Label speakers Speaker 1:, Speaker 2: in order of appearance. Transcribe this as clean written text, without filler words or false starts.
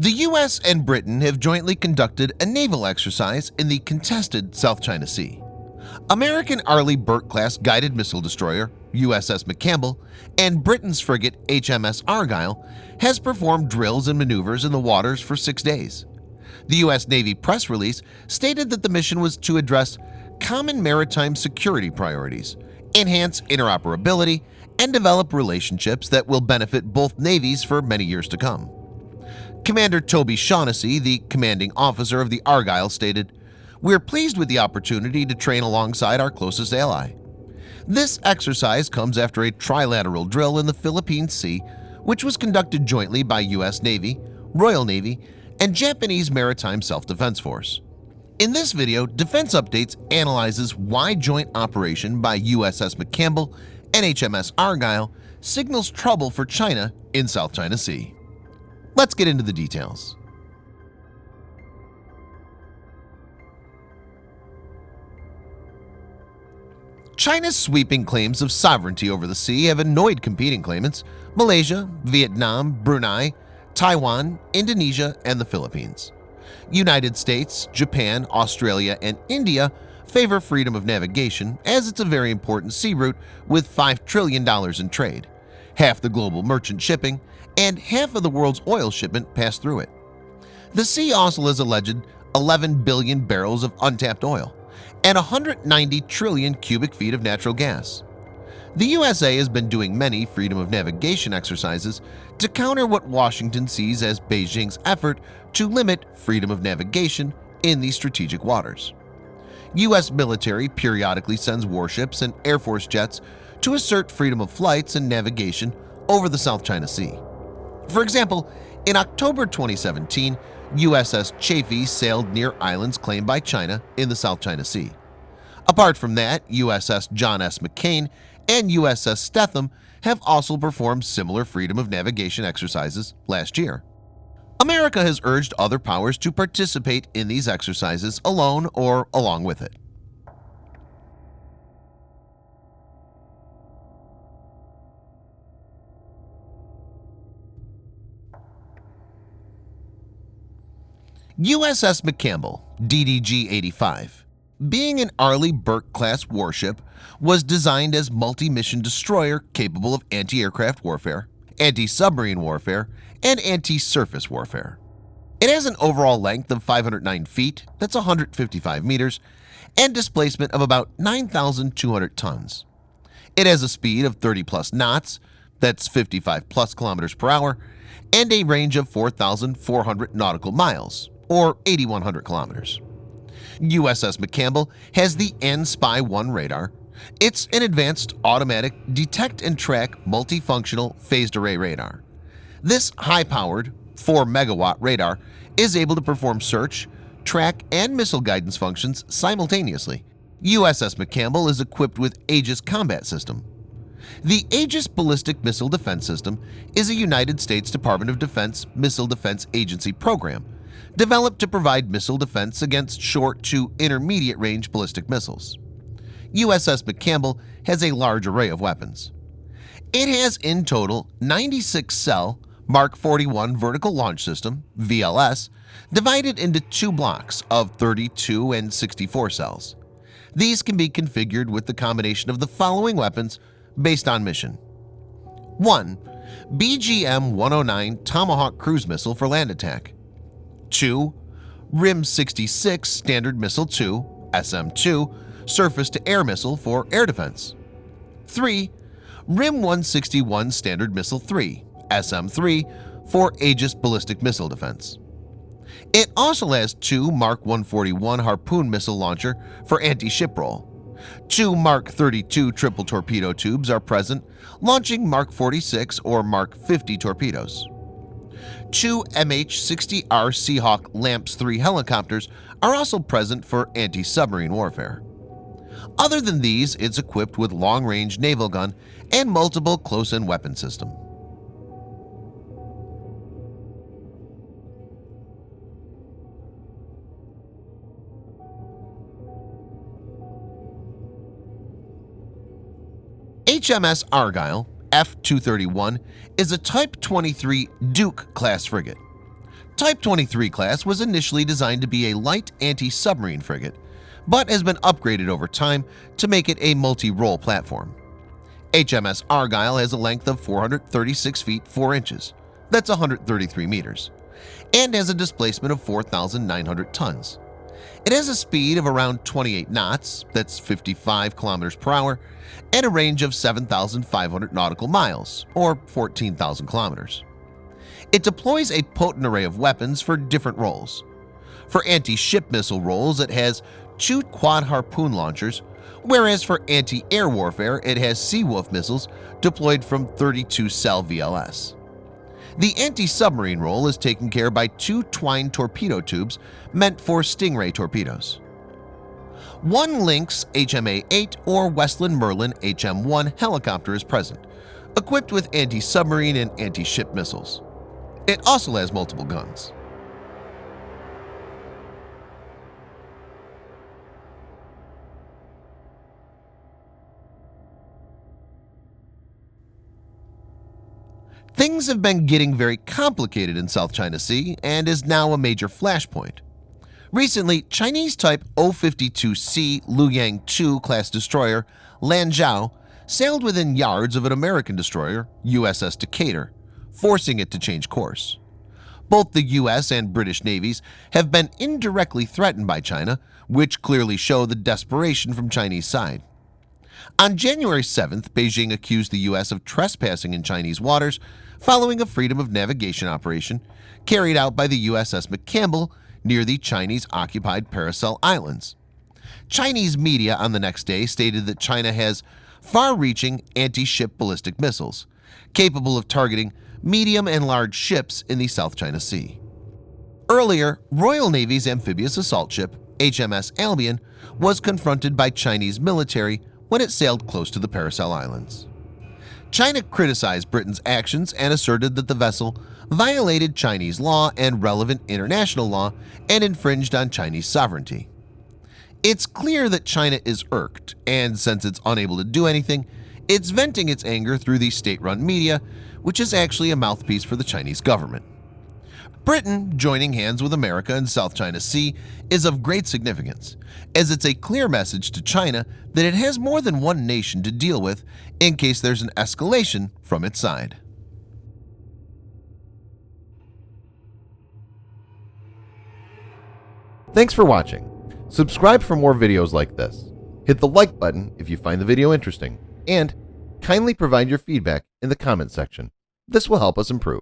Speaker 1: The US and Britain have jointly conducted a naval exercise in the contested South China Sea. American Arleigh Burke-class guided missile destroyer USS McCampbell and Britain's frigate HMS Argyll has performed drills and maneuvers in the waters for 6 days. The U.S. Navy press release stated that the mission was to address common maritime security priorities, enhance interoperability, and develop relationships that will benefit both navies for many years to come. Commander Toby Shaughnessy, the commanding officer of the Argyll, stated, "We're pleased with the opportunity to train alongside our closest ally. This exercise comes after a trilateral drill in the Philippine Sea, which was conducted jointly by U.S. Navy, Royal Navy, and Japanese Maritime Self-Defense Force." In this video, Defense Updates analyzes why joint operation by USS McCampbell and HMS Argyll signals trouble for China in South China Sea. Let's get into the details. China's sweeping claims of sovereignty over the sea have annoyed competing claimants: Malaysia, Vietnam, Brunei, Taiwan, Indonesia, and the Philippines. United States, Japan, Australia, and India favor freedom of navigation as it's a very important sea route with $5 trillion in trade, half the global merchant shipping, and half of the world's oil shipment pass through it. The sea also has alleged 11 billion barrels of untapped oil and 190 trillion cubic feet of natural gas. The USA has been doing many freedom of navigation exercises to counter what Washington sees as Beijing's effort to limit freedom of navigation in these strategic waters. U.S. military periodically sends warships and Air Force jets to assert freedom of flights and navigation over the South China Sea. For example, in October 2017, USS Chafee sailed near islands claimed by China in the South China Sea. Apart from that, USS John S. McCain and USS Stetham have also performed similar freedom of navigation exercises last year. America has urged other powers to participate in these exercises alone or along with it. USS McCampbell, DDG-85, being an Arleigh Burke-class warship, was designed as multi-mission destroyer capable of anti-aircraft warfare, anti-submarine warfare, and anti-surface warfare. It has an overall length of 509 feet, that's 155 meters, and displacement of about 9,200 tons. It has a speed of 30+ knots, that's 55+ kilometers per hour, and a range of 4,400 nautical miles, or 8,100 kilometers. USS McCampbell has the N-Spy-1 radar. It's an advanced automatic detect and track multifunctional phased array radar. This high-powered 4-megawatt radar is able to perform search, track, and missile guidance functions simultaneously. USS McCampbell is equipped with Aegis combat system. The Aegis Ballistic Missile Defense System is a United States Department of Defense Missile Defense Agency program developed to provide missile defense against short to intermediate range ballistic missiles. USS McCampbell has a large array of weapons. It has in total 96-cell Mark 41 vertical launch system (VLS) divided into 2 blocks of 32 and 64 cells. These can be configured with the combination of the following weapons based on mission. 1. BGM-109 Tomahawk cruise missile for land attack. 2. RIM-66 Standard Missile 2 SM-2 surface-to-air missile for air defense. 3. RIM-161 Standard Missile 3 SM-3 for Aegis ballistic missile defense. It also has 2 Mark 141 Harpoon missile launcher for anti-ship roll. 2 Mark 32 triple torpedo tubes are present, launching Mark 46 or Mark 50 torpedoes. 2 MH-60R Seahawk LAMPS 3 helicopters are also present for anti-submarine warfare. Other than these, it's equipped with long-range naval gun and multiple close-in weapon system. HMS Argyll F-231 is a Type 23 Duke-class frigate. Type 23 class was initially designed to be a light anti-submarine frigate, but has been upgraded over time to make it a multi-role platform. HMS Argyll has a length of 436 feet 4 inches, that's 133 meters, and has a displacement of 4,900 tons. It has a speed of around 28 knots, that's 55 kilometers per hour, and a range of 7,500 nautical miles, or 14,000 kilometers. It deploys a potent array of weapons for different roles. For anti-ship missile roles, it has 2 quad harpoon launchers, whereas for anti-air warfare, it has Seawolf missiles deployed from 32 cell VLS. The anti-submarine role is taken care of by 2 twine torpedo tubes meant for Stingray torpedoes. One Lynx HMA-8 or Westland Merlin HM-1 helicopter is present, equipped with anti-submarine and anti-ship missiles. It also has multiple guns. Things have been getting very complicated in South China Sea and is now a major flashpoint. Recently, Chinese type O-52C Luoyang 2 class destroyer Lanzhou sailed within yards of an American destroyer, USS Decatur, forcing it to change course. Both the US and British navies have been indirectly threatened by China, which clearly show the desperation from Chinese side. On January 7th, Beijing accused the US of trespassing in Chinese waters following a freedom of navigation operation carried out by the USS McCampbell near the Chinese-occupied Paracel Islands. Chinese media on the next day stated that China has far-reaching anti-ship ballistic missiles capable of targeting medium and large ships in the South China Sea. Earlier, Royal Navy's amphibious assault ship HMS Albion was confronted by Chinese military when it sailed close to the Paracel Islands. China criticized Britain's actions and asserted that the vessel violated Chinese law and relevant international law and infringed on Chinese sovereignty. It's clear that China is irked, and since it's unable to do anything, it's venting its anger through the state-run media, which is actually a mouthpiece for the Chinese government. Britain joining hands with America in South China Sea is of great significance, as it's a clear message to China that it has more than one nation to deal with in case there's an escalation from its side.
Speaker 2: Thanks for watching. Subscribe for more videos like this. Hit the like button if you find the video interesting, and kindly provide your feedback in the comment section. This will help us improve.